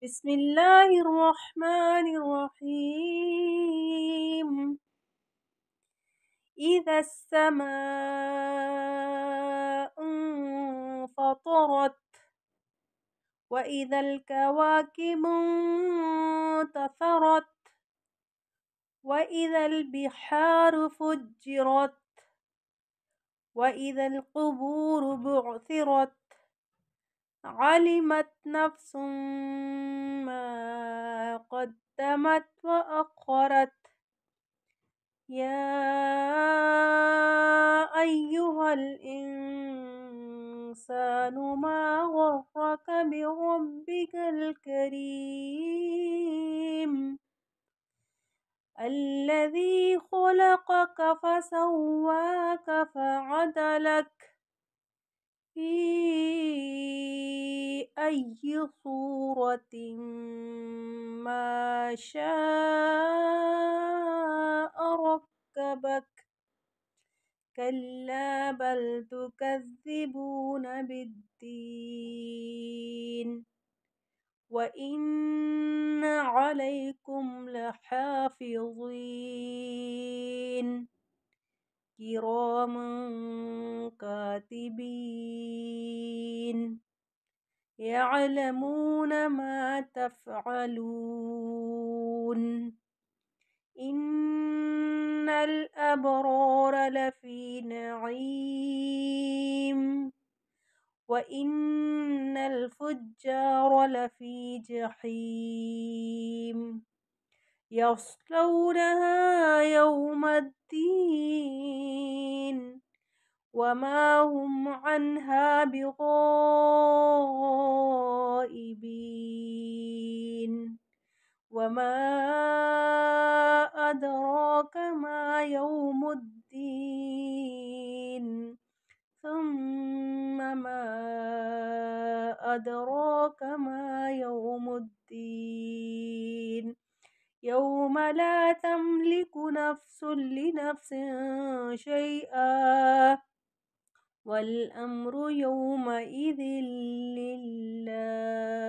بسم الله الرحمن الرحيم. إذا السماء انفطرت وإذا الكواكب انتثرت وإذا البحار فجرت وإذا القبور بعثرت علمت نفس ما قدمت وأخرت. يا أيها الإنسان ما غرك بربك الكريم الذي خلقك فسواك فعدلك في أي صورة ما شاء ركبك. كلا بل تكذبون بالدين وإن عليكم لحافظين كراما كاتبين يعلمون ما تفعلون. إن الأبرار لفي نعيم وإن الفجار لفي جحيم يصلونها يوم الدين وما هم عنها بغائبين. وما أدراك ما يوم الدين ثم ما أدراك ما يوم الدين يوم لا تملك نفس لنفس شيئا والأمر يومئذ لله.